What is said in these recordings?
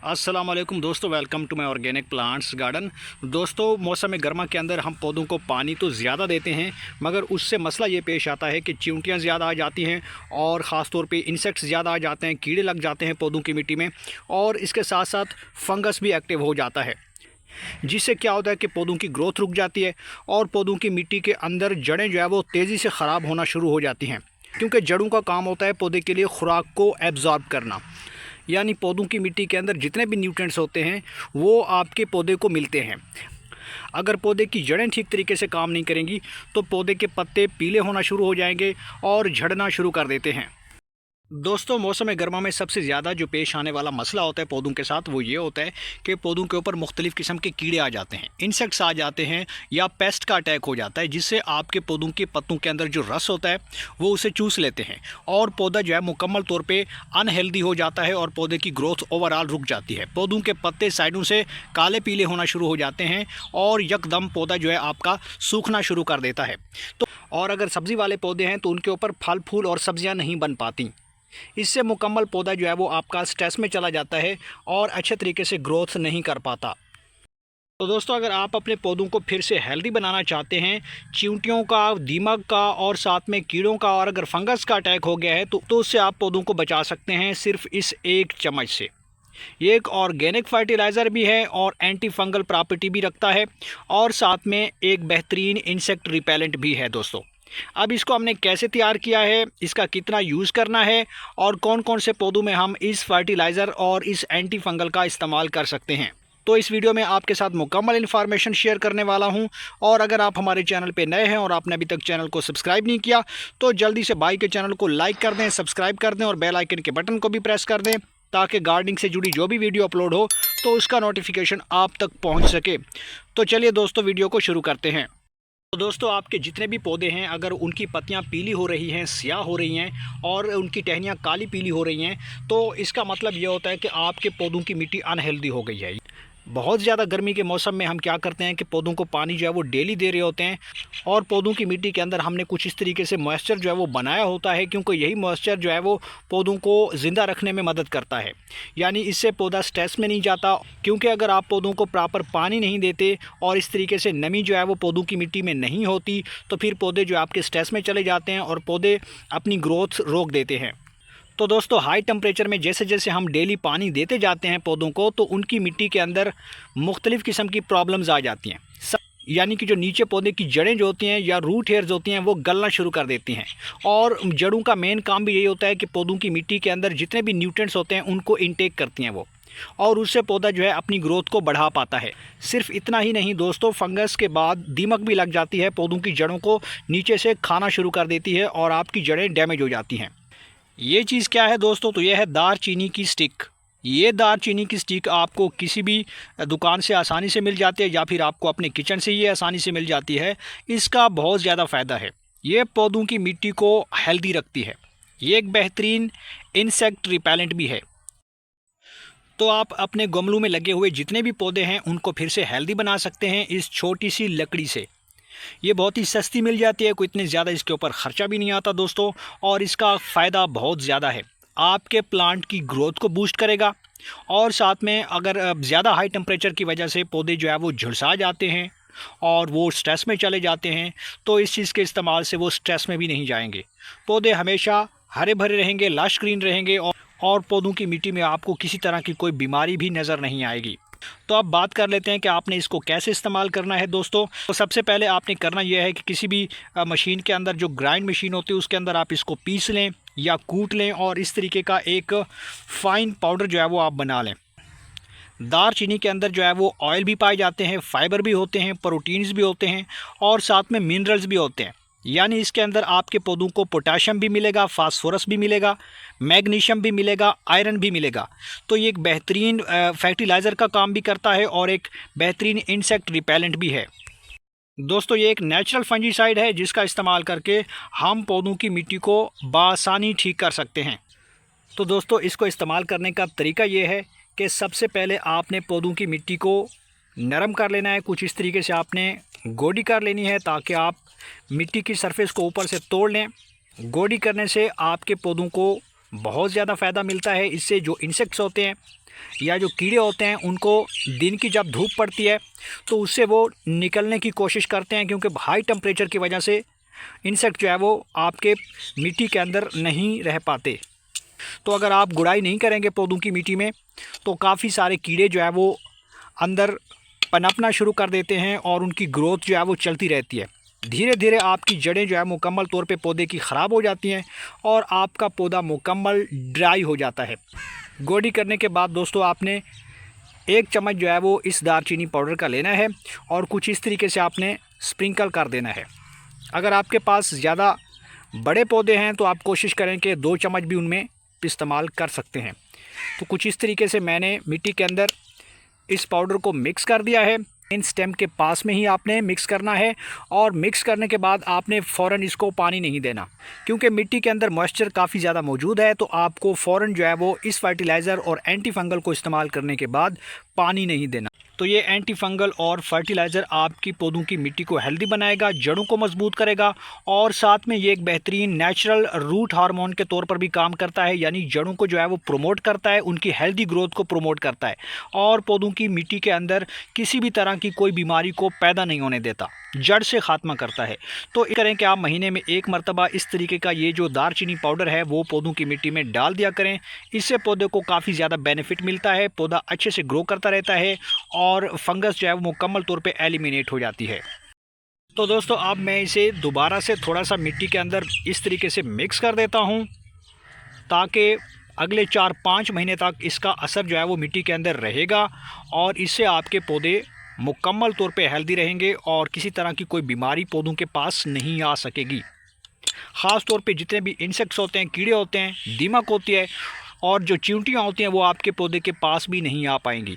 अस्सलाम वालेकुम दोस्तों, welcome to my organic plants garden. दोस्तों, मौसम गर्मा के अंदर हम पौधों को पानी तो ज़्यादा देते हैं, मगर उससे मसला ये पेश आता है कि चींटियाँ ज़्यादा आ जाती हैं और ख़ास तौर पे इंसेक्ट्स ज़्यादा आ जाते हैं, कीड़े लग जाते हैं पौधों की मिट्टी में, और इसके साथ साथ फंगस भी एक्टिव हो जाता है, जिससे क्या होता है कि पौधों की ग्रोथ रुक जाती है और पौधों की मिट्टी के अंदर जड़ें जो है वो तेज़ी से ख़राब होना शुरू हो जाती हैं, क्योंकि जड़ों का काम होता है पौधे के लिए खुराक को एब्जॉर्ब करना। यानी पौधों की मिट्टी के अंदर जितने भी न्यूट्रिएंट्स होते हैं वो आपके पौधे को मिलते हैं। अगर पौधे की जड़ें ठीक तरीके से काम नहीं करेंगी तो पौधे के पत्ते पीले होना शुरू हो जाएंगे और झड़ना शुरू कर देते हैं। दोस्तों, मौसम गर्मा में सबसे ज़्यादा जो पेश आने वाला मसला होता है पौधों के साथ वो ये होता है कि पौधों के ऊपर मुख्तलिफ़ किस्म के कीड़े आ जाते हैं, इंसेक्ट्स आ जाते हैं या पेस्ट का अटैक हो जाता है, जिससे आपके पौधों के पत्तों के अंदर जो रस होता है वो उसे चूस लेते हैं और पौधा जो है मुकम्मल तौर पे अनहेल्दी हो जाता है और पौधे की ग्रोथ ओवरऑल रुक जाती है। पौधों के पत्ते साइडों से काले पीले होना शुरू हो जाते हैं और यकदम पौधा जो है आपका सूखना शुरू कर देता है। तो और अगर सब्ज़ी वाले पौधे हैं तो उनके ऊपर फल फूल और सब्ज़ियाँ नहीं बन पाती। इससे मुकम्मल पौधा जो है वो आपका स्ट्रेस में चला जाता है और अच्छे तरीके से ग्रोथ नहीं कर पाता। तो दोस्तों, अगर आप अपने पौधों को फिर से हेल्दी बनाना चाहते हैं, चींटियों का, दीमक का और साथ में कीड़ों का, और अगर फंगस का अटैक हो गया है तो उससे आप पौधों को बचा सकते हैं सिर्फ इस एक चम्मच से। ये एक ऑर्गेनिक फर्टिलाइज़र भी है और एंटी फंगल प्रॉपर्टी भी रखता है और साथ में एक बेहतरीन इंसेक्ट रिपेलेंट भी है। दोस्तों, अब इसको हमने कैसे तैयार किया है, इसका कितना यूज़ करना है और कौन कौन से पौधों में हम इस फर्टिलाइज़र और इस एंटी फंगल का इस्तेमाल कर सकते हैं, तो इस वीडियो में आपके साथ मुकम्मल इन्फॉर्मेशन शेयर करने वाला हूं। और अगर आप हमारे चैनल पे नए हैं और आपने अभी तक चैनल को सब्सक्राइब नहीं किया तो जल्दी से भाई के चैनल को लाइक कर दें, सब्सक्राइब कर दें और बेल आइकन के बटन को भी प्रेस कर दें, ताकि गार्डनिंग से जुड़ी जो भी वीडियो अपलोड हो तो उसका नोटिफिकेशन आप तक पहुँच सके। तो चलिए दोस्तों, वीडियो को शुरू करते हैं। तो दोस्तों, आपके जितने भी पौधे हैं, अगर उनकी पत्तियां पीली हो रही हैं, स्याह हो रही हैं और उनकी टहनियां काली पीली हो रही हैं, तो इसका मतलब ये होता है कि आपके पौधों की मिट्टी अनहेल्दी हो गई है। बहुत ज़्यादा गर्मी के मौसम में हम क्या करते हैं कि पौधों को पानी जो है वो डेली दे रहे होते हैं और पौधों की मिट्टी के अंदर हमने कुछ इस तरीके से मॉइस्चर जो है वो बनाया होता है, क्योंकि यही मॉइस्चर जो है वो पौधों को ज़िंदा रखने में मदद करता है। यानी इससे पौधा स्ट्रेस में नहीं जाता, क्योंकि अगर आप पौधों को प्रॉपर पानी नहीं देते और इस तरीके से नमी जो है वो पौधों की मिट्टी में नहीं होती तो फिर पौधे जो आपके स्ट्रेस में चले जाते हैं और पौधे अपनी ग्रोथ रोक देते हैं। तो दोस्तों, हाई टेम्परेचर में जैसे जैसे हम डेली पानी देते जाते हैं पौधों को, तो उनकी मिट्टी के अंदर मुख्तलिफ़ किस्म की प्रॉब्लम्स आ जाती हैं। यानी कि जो नीचे पौधे की जड़ें जो होती हैं या रूट हेयर्स होती हैं वो गलना शुरू कर देती हैं, और जड़ों का मेन काम भी यही होता है कि पौधों की मिट्टी के अंदर जितने भी न्यूट्रिएंट्स होते हैं उनको इनटेक करती हैं वो, और उससे पौधा जो है अपनी ग्रोथ को बढ़ा पाता है। सिर्फ इतना ही नहीं दोस्तों, फंगस के बाद दीमक भी लग जाती है, पौधों की जड़ों को नीचे से खाना शुरू कर देती है और आपकी जड़ें डैमेज हो जाती हैं। ये चीज़ क्या है दोस्तों? तो यह है दारचीनी की स्टिक। ये दारचीनी की स्टिक आपको किसी भी दुकान से आसानी से मिल जाती है या फिर आपको अपने किचन से ये आसानी से मिल जाती है। इसका बहुत ज़्यादा फ़ायदा है, ये पौधों की मिट्टी को हेल्दी रखती है। ये एक बेहतरीन इंसेक्ट रिपेलेंट भी है। तो आप अपने गमलों में लगे हुए जितने भी पौधे हैं उनको फिर से हेल्दी बना सकते हैं इस छोटी सी लकड़ी से। ये बहुत ही सस्ती मिल जाती है, कोई इतने ज़्यादा इसके ऊपर ख़र्चा भी नहीं आता दोस्तों, और इसका फ़ायदा बहुत ज़्यादा है। आपके प्लांट की ग्रोथ को बूस्ट करेगा और साथ में अगर ज़्यादा हाई टेम्परेचर की वजह से पौधे जो है वो झुलसा जाते हैं और वो स्ट्रेस में चले जाते हैं, तो इस चीज़ के इस्तेमाल से वो स्ट्रेस में भी नहीं जाएंगे। पौधे हमेशा हरे भरे रहेंगे, लश ग्रीन रहेंगे और पौधों की मिट्टी में आपको किसी तरह की कोई बीमारी भी नज़र नहीं आएगी। तो अब बात कर लेते हैं कि आपने इसको कैसे इस्तेमाल करना है दोस्तों। तो सबसे पहले आपने करना यह है कि किसी भी मशीन के अंदर, जो ग्राइंड मशीन होती है उसके अंदर आप इसको पीस लें या कूट लें और इस तरीके का एक फ़ाइन पाउडर जो है वो आप बना लें। दारचीनी के अंदर जो है वो ऑयल भी पाए जाते हैं, फाइबर भी होते हैं, प्रोटीन्स भी होते हैं और साथ में मिनरल्स भी होते हैं। यानी इसके अंदर आपके पौधों को पोटाशियम भी मिलेगा, फास्फोरस भी मिलेगा, मैग्नीशियम भी मिलेगा, आयरन भी मिलेगा। तो ये एक बेहतरीन फर्टिलाइज़र का काम भी करता है और एक बेहतरीन इंसेक्ट रिपेलेंट भी है। दोस्तों, ये एक नेचुरल फंजीसाइड है जिसका इस्तेमाल करके हम पौधों की मिट्टी को बआसानी ठीक कर सकते हैं। तो दोस्तों, इसको इस्तेमाल करने का तरीका ये है कि सबसे पहले आपने पौधों की मिट्टी को नरम कर लेना है। कुछ इस तरीके से आपने गोडी कर लेनी है ताकि आप मिट्टी की सरफेस को ऊपर से तोड़ लें। गोडी करने से आपके पौधों को बहुत ज़्यादा फ़ायदा मिलता है। इससे जो इंसेक्ट्स होते हैं या जो कीड़े होते हैं उनको दिन की जब धूप पड़ती है तो उससे वो निकलने की कोशिश करते हैं, क्योंकि हाई टेम्परेचर की वजह से इंसेक्ट जो है वो आपके मिट्टी के अंदर नहीं रह पाते। तो अगर आप गुड़ाई नहीं करेंगे पौधों की मिट्टी में तो काफ़ी सारे कीड़े जो है वो अंदर पनपना शुरू कर देते हैं और उनकी ग्रोथ जो है वो चलती रहती है। धीरे धीरे आपकी जड़ें जो है मुकम्मल तौर पे पौधे की ख़राब हो जाती हैं और आपका पौधा मुकम्मल ड्राई हो जाता है। गोडी करने के बाद दोस्तों आपने 1 चम्मच जो है वो इस दालचीनी पाउडर का लेना है और कुछ इस तरीके से आपने स्प्रिंकल कर देना है। अगर आपके पास ज़्यादा बड़े पौधे हैं तो आप कोशिश करें कि 2 चम्मच भी उनमें इस्तेमाल कर सकते हैं। तो कुछ इस तरीके से मैंने मिट्टी के अंदर इस पाउडर को मिक्स कर दिया है। इन स्टेम के पास में ही आपने मिक्स करना है और मिक्स करने के बाद आपने फ़ौरन इसको पानी नहीं देना, क्योंकि मिट्टी के अंदर मॉइस्चर काफ़ी ज़्यादा मौजूद है। तो आपको फ़ौरन जो है वो इस फर्टिलाइज़र और एंटी फंगल को इस्तेमाल करने के बाद पानी नहीं देना। तो ये एंटी फंगल और फर्टिलाइज़र आपकी पौधों की मिट्टी को हेल्दी बनाएगा, जड़ों को मजबूत करेगा और साथ में ये एक बेहतरीन नेचुरल रूट हार्मोन के तौर पर भी काम करता है, यानी जड़ों को जो है वो प्रमोट करता है, उनकी हेल्दी ग्रोथ को प्रमोट करता है और पौधों की मिट्टी के अंदर किसी भी तरह की कोई बीमारी को पैदा नहीं होने देता, जड़ से ख़ात्मा करता है। तो करें कि आप महीने में 1 मरतबा इस तरीके का ये जो दालचीनी पाउडर है वो पौधों की मिट्टी में डाल दिया करें। इससे पौधे को काफ़ी ज़्यादा बेनिफिट मिलता है, पौधा अच्छे से ग्रो करता रहता है और फंगस जो है वो मुकम्मल तौर पे एलिमिनेट हो जाती है। तो दोस्तों अब मैं इसे दोबारा से थोड़ा सा मिट्टी के अंदर इस तरीके से मिक्स कर देता हूँ, ताकि अगले 4-5 महीने तक इसका असर जो है वो मिट्टी के अंदर रहेगा और इससे आपके पौधे मुकम्मल तौर पे हेल्दी रहेंगे और किसी तरह की कोई बीमारी पौधों के पास नहीं आ सकेगी। ख़ास तौर पे जितने भी इंसेक्ट्स होते हैं, कीड़े होते हैं, दीमक होती है और जो चींटियाँ होती हैं वो आपके पौधे के पास भी नहीं आ पाएंगी।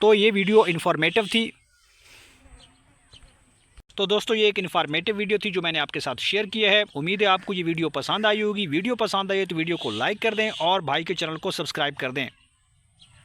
तो ये वीडियो इन्फॉर्मेटिव थी। तो दोस्तों ये एक इन्फॉर्मेटिव वीडियो थी जो मैंने आपके साथ शेयर किया है। उम्मीद है आपको ये वीडियो पसंद आई होगी। वीडियो पसंद आई है तो वीडियो को लाइक कर दें और भाई के चैनल को सब्सक्राइब कर दें।